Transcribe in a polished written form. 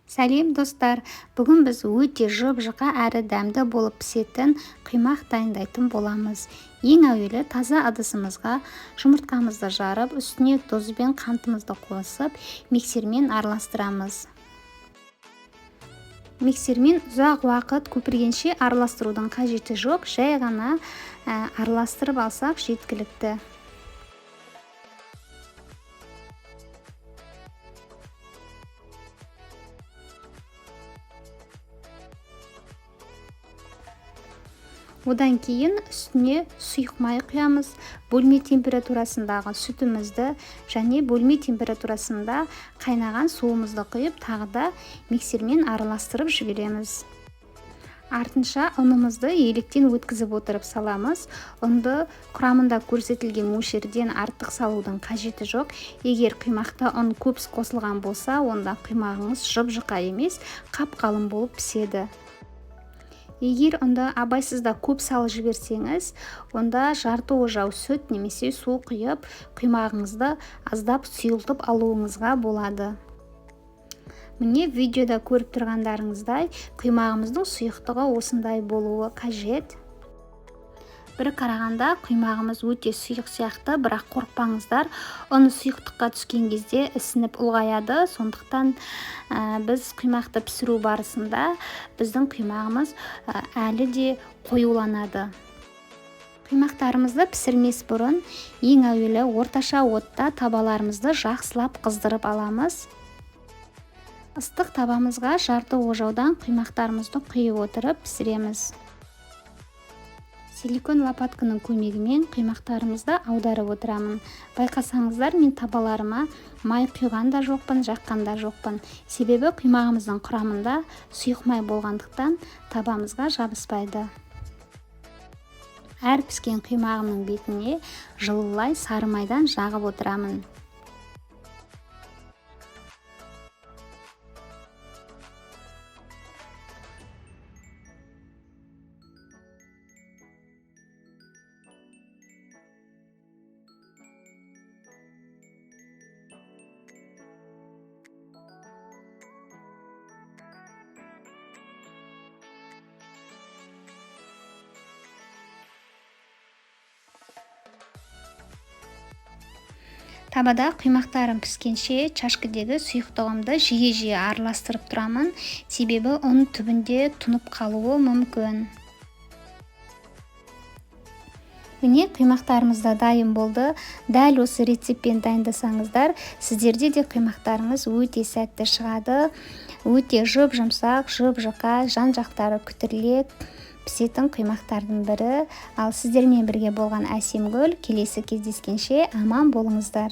Сәлем достар, бүгін біз өте жұп-жұқа әрі дәмді болып пісетін құймақ дайындайтын боламыз. Ең әуелі таза ыдысымызға жұмыртқамызды жарып, үстіне тұз бен қантымызды қосып, миксермен араластырамыз. Миксермен ұзақ уақыт көпіргенше араластырудың қажеті жоқ, жай ғана араластырып алсақ жеткілікті. Одан кейін үстіне сұйық май құямыз. Бөлме температурасындағы сүтімізді және бөлме температурасында қайнаған суымызды құйып, тағы да миксермен араластырып жібереміз. Артынша ұнымызды електен өткізіп отырып саламыз. Ұнды құрамында көрсетілген мөлшерден артық салудың қажеті жоқ. Егер құймақта ұн көп қосылған болса, онда құймағыңыз жұп-жұқа емес, қап-қалың болып піседі. Егер ұнды абайсызда көп салып жіберсеңіз, онда жарты ожау сүт немесе су құйып, құймағыңызды аздап сұйылтып алуыңызға болады. Міне видеода көріп тұрғандарыңыздай, құймағымыздың сұйықтығы осындай болуы қажет. Бір қарағанда құймағымыз өте сұйық сияқты, бірақ қорықпаңыздар, ұн сұйықтыққа түскен кезде ісініп ұлғаяды. Сондықтан біз құймақты пісіру барысында біздің құймағымыз әлі де қоюланады. Құймақтарымызды пісірмес бұрын ең әуелі орташа отта табаларымызды жақсылап қыздырып аламыз. Ыстық табамызға жарты ожаудан құймақтарымызды құйып отырып пісіреміз. Силикон лопатканың көмегімен құймақтарымызды аударып отырамын. Байқасаңыздар, мен табаларыма май құйған да жоқпын, жаққан да жоқпын. Себебі құймағымыздың құрамында сұйық май болғандықтан табамызға жабыспайды. Әр піскен құймағымның бетіне жылылай сары майдан жағып отырамын. Табада құймақтарым піскенше чашкідегі сұйықтығымды жиі-жиі араластырып тұрамын, себебі ұн түбінде тұнып қалуы мүмкін. Міне құймақтарымыз да дайын болды. Дәл осы рецеппен дайындасаңыздар, сіздерде де құймақтарыңыз өте сәтті шығады. Өте жұп-жұмсақ, жұп-жұқа, жан-жақтары күтірлік пісетін құймақтардың бірі. Ал сіздермен бірге болған Әсемгүл. Келесі кездескенше аман болыңыздар.